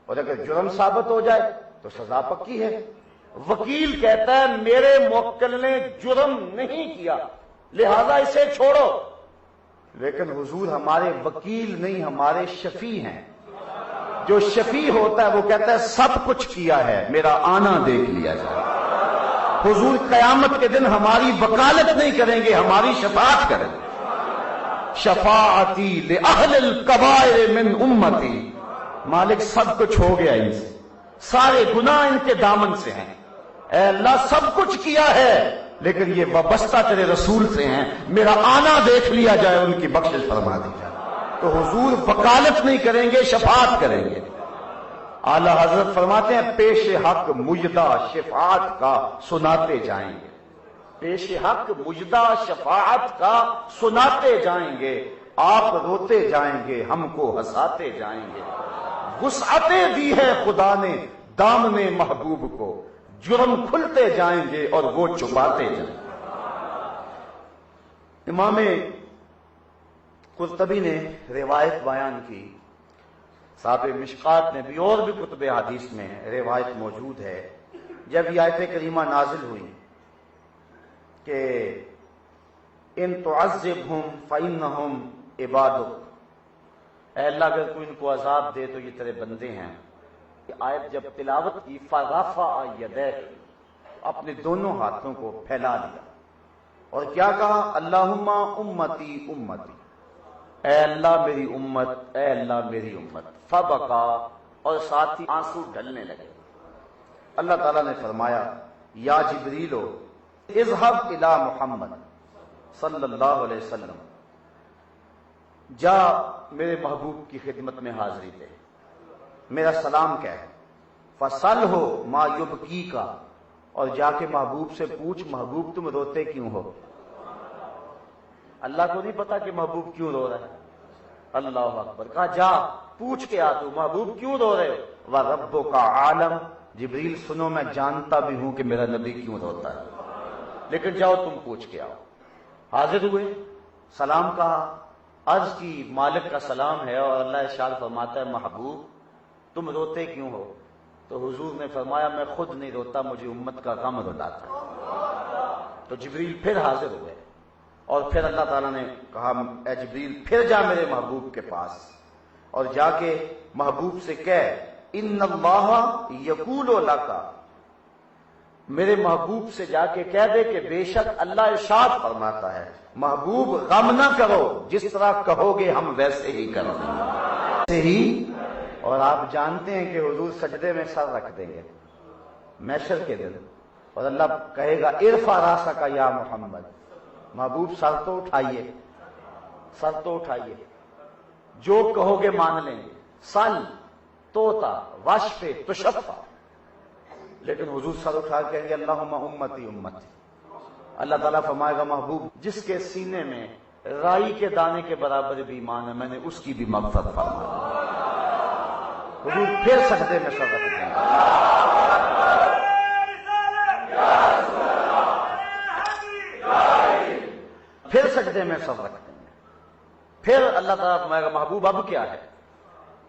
اور اگر جرم ثابت ہو جائے تو سزا پکی ہے۔ وکیل کہتا ہے میرے موکل نے جرم نہیں کیا لہذا اسے چھوڑو، لیکن حضور ہمارے وکیل نہیں، ہمارے شفیع ہیں۔ جو شفیع ہوتا ہے وہ کہتا ہے سب کچھ کیا ہے، میرا آنا دیکھ لیا جائے۔ حضور قیامت کے دن ہماری وکالت نہیں کریں گے، ہماری شفاعت کریں گے۔ شفاعتی لأہل الکبائر من امتی، مالک سب کچھ ہو گیا ان سے، سارے گناہ ان کے دامن سے ہیں، اے اللہ سب کچھ کیا ہے لیکن یہ وابستہ تیرے رسول سے ہیں، میرا آنا دیکھ لیا جائے، ان کی بخشش فرما دی جائے۔ تو حضور وکالت نہیں کریں گے، شفاعت کریں گے۔ اعلی حضرت فرماتے ہیں پیش حق مجدہ شفاعت کا سناتے جائیں گے، پیش حق مجدہ شفاعت کا سناتے جائیں گے، آپ روتے جائیں گے ہم کو ہنساتے جائیں گے۔ وسعتیں دی ہے خدا نے دامن محبوب کو، جرم کھلتے جائیں گے اور وہ چھپاتے جائیں گے۔ امام قرطبی نے روایت بیان کی، صاحب مشکات نے بھی، اور بھی کتب حدیث میں روایت موجود ہے، جب یہ آیت کریمہ نازل ہوئی کہ ان تعذبہم فإنہم عبادک، اے اللہ اگر تو ان کو عذاب دے تو یہ تیرے بندے ہیں۔ یہ آیت جب تلاوت کی فرفع یدیہ، اپنے دونوں ہاتھوں کو پھیلا دیا اور کیا کہا اللہم امتی امتی، اے اللہ میری امت، اے اللہ میری امت، فبکا، اور ساتھ ہی آنسو ڈلنے لگے۔ اللہ تعالیٰ نے فرمایا یا جبریلو اذهب الی محمد صلی اللہ علیہ وسلم، جا میرے محبوب کی خدمت میں حاضری دے، میرا سلام کہہ، فصلہ ما یبکیک، اور جا کے محبوب سے پوچھ محبوب تم روتے کیوں ہو؟ اللہ کو نہیں پتا کہ محبوب کیوں رو رہا ہے؟ اللہ اکبر، کہا جا پوچھ کے آ تو محبوب کیوں رو رہے ہو؟ وَرَبُّكَ عَالَمْ، جبریل سنو میں جانتا بھی ہوں کہ میرا نبی کیوں روتا ہے، لیکن جاؤ تم پوچھ کے آؤ۔ حاضر ہوئے، سلام کہا، عرض کی مالک کا سلام ہے، اور اللہ ارشاد فرماتا ہے محبوب تم روتے کیوں ہو؟ تو حضور نے فرمایا میں خود نہیں روتا، مجھے امت کا غم رلاتا ہے۔ تو جبریل پھر حاضر ہوئے اور پھر اللہ تعالیٰ نے کہا اے جبریل پھر جا میرے محبوب کے پاس اور جا کے محبوب سے کہہ ان اللہ یقول لک، میرے محبوب سے جا کے کہہ دے کہ بے شک اللہ ارشاد فرماتا ہے محبوب غم نہ کرو، جس طرح کہو گے ہم ویسے ہی کریں گے، ویسے ہی۔ اور آپ جانتے ہیں کہ حضور سجدے میں سر رکھ دیں گے محشر کے دن، اور اللہ کہے گا ارفع راسک یا محمد، محبوب سر تو اٹھائیے، سر تو اٹھائیے، جو کہو گے مان لیں گے، سل توتا واشفے تشفع، لیکن حضور سر اٹھا کے کہیں گے اللہم امتی امتی۔ اللہ تعالیٰ فرمائے گا محبوب جس کے سینے میں رائی کے دانے کے برابر بھی ایمان ہے میں نے اس کی بھی مغفرت فرمائی۔ حضور پھر سجدے میں سر رکھ دیں گے، پھر سجدے میں سر رکھ دیں گے، پھر اللہ تعالیٰ فرمائے گا محبوب اب کیا ہے؟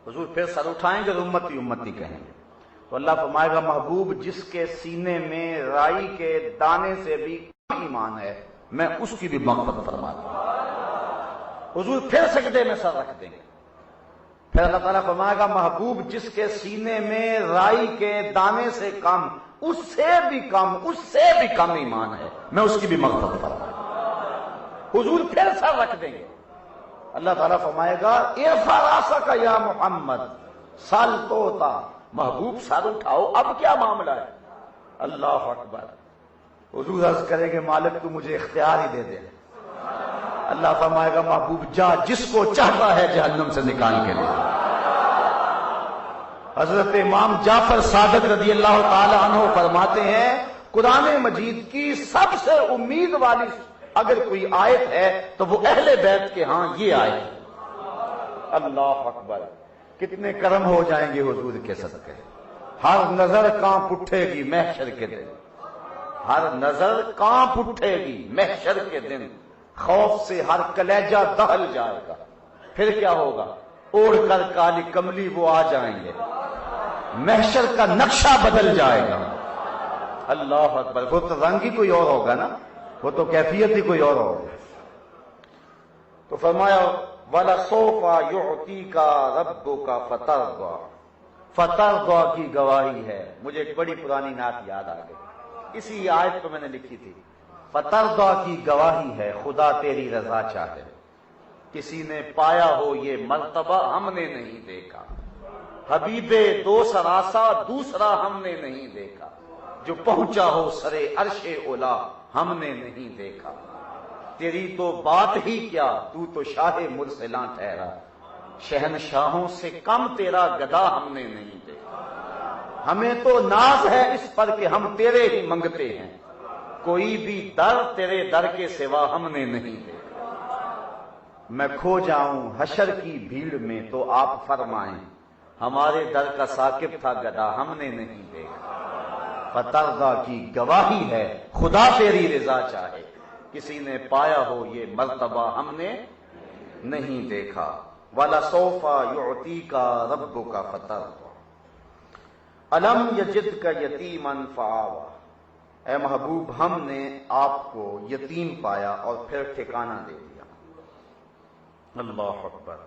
حضور پھر سر اٹھائیں گے اور امتی امتی کہیں گے، تو اللہ فرمائے گا محبوب جس کے سینے میں رائی کے دانے سے بھی ایمان ہے میں اس کی بھی مغفرت فرما دوں۔ حضور پھر سجدے میں سر رکھ دیں گے، پھر اللہ تعالیٰ فرمائے گا محبوب جس کے سینے میں رائی کے دانے سے کم، اس سے بھی کم، اس سے بھی کم ایمان ہے میں اس کی بھی مغفرت فرما دوں۔ حضور پھر سر رکھ دیں گے، اللہ تعالیٰ فرمائے گا ارفع راسک یا محمد سل توتا، محبوب سر اٹھاؤ اب کیا معاملہ ہے؟ اللہ اکبر۔ حضور عرض کرے گے مالک تو مجھے اختیار ہی دے دے، اللہ فرمائے گا محبوب جا جس کو چاہتا ہے جہنم سے نکال کے لے۔ حضرت امام جعفر صادق رضی اللہ تعالی عنہ فرماتے ہیں قرآن مجید کی سب سے امید والی اگر کوئی آیت ہے تو وہ اہل بیت کے ہاں یہ آیت۔ اللہ اکبر، کتنے کرم ہو جائیں گے حضور کے صدقے۔ ہر نظر کانپ اٹھے گی محشر کے دن، ہر نظر کانپ اٹھے گی محشر کے دن، خوف سے ہر کلیجہ دہل جائے گا۔ پھر کیا ہوگا؟ اوڑھ کر کالی کملی وہ آ جائیں گے، محشر کا نقشہ بدل جائے گا۔ اللہ اکبر، وہ تو رنگ ہی کوئی اور ہوگا نا، وہ تو کیفیت ہی کوئی اور ہوگی۔ تو فرمایا وَلَسَوْفَ يُعْطِيكَ رَبُّكَ فَتَرْضَىٰ، فترضیٰ کی گواہی ہے۔ مجھے ایک بڑی پرانی نعت یاد آ گئی، اسی آیت کو میں نے لکھی تھی۔ فترضیٰ کی گواہی ہے خدا تیری رضا چاہے، کسی نے پایا ہو یہ مرتبہ ہم نے نہیں دیکھا، حبیب دو سراسا دوسرا ہم نے نہیں دیکھا، جو پہنچا ہو سرے عرش اولا ہم نے نہیں دیکھا، تیری تو بات ہی کیا تو تو شاہ مرسلاں ٹھہرا، شہنشاہوں سے کم تیرا گدا ہم نے نہیں دیکھا، ہمیں تو ناز ہے اس پر کہ ہم تیرے ہی منگتے ہیں، کوئی بھی در تیرے در کے سوا ہم نے نہیں دیکھا، میں کھو جاؤں حشر کی بھیڑ میں تو آپ فرمائیں، ہمارے در کا ثاقب تھا گدا ہم نے نہیں دیکھا، فترضیٰ کی گواہی ہے خدا تیری رضا چاہے، کسی نے پایا ہو یہ مرتبہ ہم نے نہیں دیکھا۔ وَلَسَوْفَ يُعْطِيكَ رَبُّكَ فَتَرْضَىٰ أَلَمْ يَجِدْكَ يَتِيمًا فَآوَىٰ، اے محبوب ہم نے آپ کو یتیم پایا اور پھر ٹھکانہ دے دیا۔ اللہ اکبر،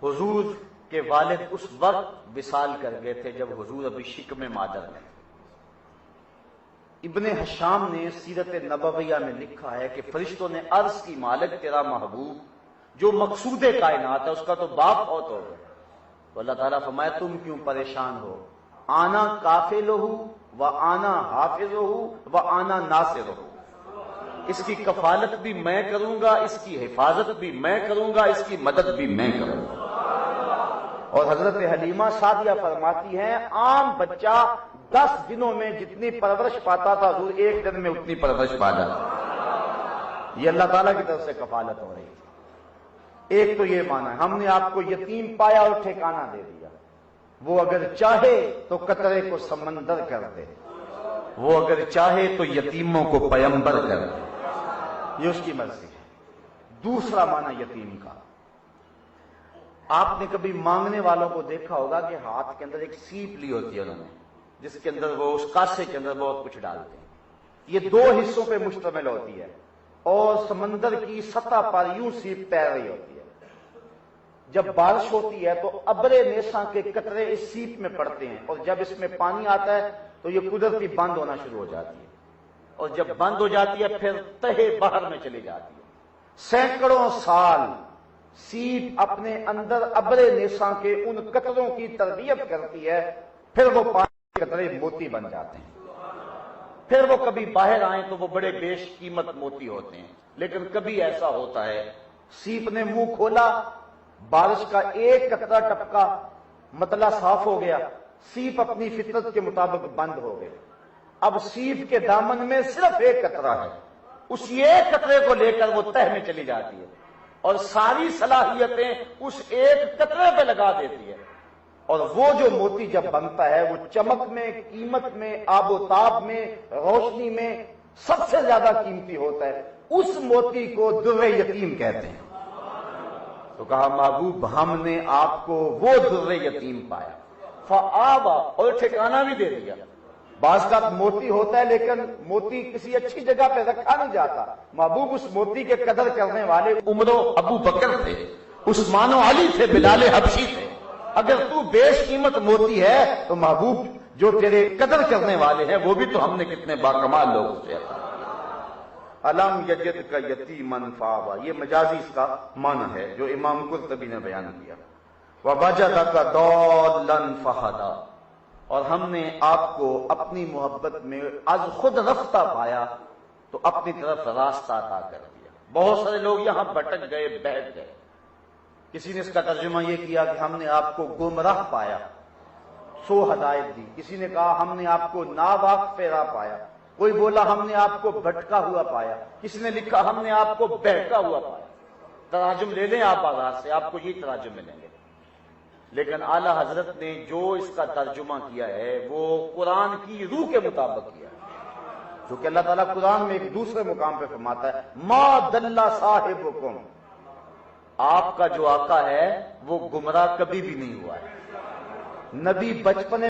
حضور کے والد اس وقت وصال کر گئے تھے جب حضور ابھی شکم مادر میں تھے۔ ابن حشام نے سیرت نبویہ میں لکھا ہے کہ فرشتوں نے عرض کی مالک تیرا محبوب جو مقصود کائنات ہے اس کا تو باپ فوت ہو گیا، تو اللہ تعالیٰ فرمایا تم کیوں پریشان ہو، آنا کافلہ و آنا حافظہ و آنا ناصرہ، اس کی کفالت بھی میں کروں گا، اس کی حفاظت بھی میں کروں گا، اس کی مدد بھی میں کروں گا۔ اور حضرت حلیمہ سعدیہ فرماتی ہیں عام بچہ 10 دنوں میں جتنی پرورش پاتا تھا حضور ایک دن میں اتنی پرورش پا جاتا، یہ اللہ تعالیٰ کی طرف سے کفالت ہو رہی تھی۔ ایک تو یہ مانا ہے ہم نے آپ کو یتیم پایا اور ٹھکانہ دے دیا، وہ اگر چاہے تو قطرے کو سمندر کر دے، وہ اگر چاہے تو یتیموں کو پیمبر کر دے، یہ اس کی مرضی ہے۔ دوسرا مانا یتیم کا، آپ نے کبھی مانگنے والوں کو دیکھا ہوگا کہ ہاتھ کے اندر ایک سیپ لی ہوتی ہے انہوں نے، جس کے اندر وہ اس کاسے کے اندر بہت کچھ ڈالتے ہیں، یہ 2 حصوں پہ مشتمل ہوتی ہے اور سمندر کی سطح پر یوں سیپ تیر رہی ہوتی ہے۔ جب بارش ہوتی ہے تو ابر نیساں کے قطرے اس سیپ میں پڑتے ہیں، اور جب اس میں پانی آتا ہے تو یہ قدرتی بند ہونا شروع ہو جاتی ہے، اور جب بند ہو جاتی ہے پھر تہے بحر میں چلی جاتی ہے۔ سینکڑوں سال سیپ اپنے اندر ابر نیساں کے ان قطروں کی تربیت کرتی ہے، پھر وہ پانی کے قطرے موتی بن جاتے ہیں، پھر وہ کبھی باہر آئیں تو وہ بڑے بیش قیمت موتی ہوتے ہیں۔ لیکن کبھی ایسا ہوتا ہے سیپ نے منہ کھولا، بارش کا ایک قطرہ ٹپکا، مطلع صاف ہو گیا، سیپ اپنی فطرت کے مطابق بند ہو گئے، اب سیپ کے دامن میں صرف ایک قطرہ ہے، اسی ایک قطرے کو لے کر وہ تہ میں چلی جاتی ہے اور ساری صلاحیتیں اس ایک قطرے پہ لگا دیتی ہے، اور وہ جو موتی جب بنتا ہے وہ چمک میں، قیمت میں، آب و تاب میں، روشنی میں سب سے زیادہ قیمتی ہوتا ہے، اس موتی کو در یتیم کہتے ہیں۔ تو کہا محبوب ہم نے آپ کو وہ در یتیم پایا، فآوا، اور ٹھکانہ بھی دے دیا۔ بعض کا موتی ہوتا ہے لیکن موتی کسی اچھی جگہ پہ رکھا نہیں جاتا، محبوب اس موتی کے قدر کرنے والے عمر و ابو بکر تھے، عثمان و علی تھے، بلال حبشی تھے۔ اگر تو بیش قیمت موتی ہے تو محبوب جو تیرے قدر کرنے والے ہیں وہ بھی تو ہم نے کتنے باکمال لوگ سے عطا۔ الم یجدک یتیما فآویٰ، یہ مجازی اس کا معنی ہے جو امام قرطبی نے بیان کیا۔ ووجدک ضالا فہدیٰ، اور ہم نے آپ کو اپنی محبت میں از خود رفتہ پایا تو اپنی طرف راستہ عطا کر دیا۔ بہت سارے لوگ یہاں بھٹک گئے، بیٹھ گئے، کسی نے اس کا ترجمہ یہ کیا کہ ہم نے آپ کو گمراہ پایا، سو ہدایت دی، کسی نے کہا ہم نے آپ کو ناواقف راہ پایا، کوئی بولا ہم نے آپ کو بھٹکا ہوا پایا، کسی نے لکھا ہم نے آپ کو بہکا ہوا پایا۔ تراجم لے لیں آپ بازار سے، آپ کو یہ تراجم ملیں گے، لیکن اعلی حضرت نے جو اس کا ترجمہ کیا ہے وہ قرآن کی روح کے مطابق کیا ہے، جو کہ اللہ تعالیٰ قرآن میں ایک دوسرے مقام پہ فرماتا ہے ما دل صاحبکم، آپ کا جو آقا ہے وہ گمراہ کبھی بھی نہیں ہوا ہے۔ نبی بچپنے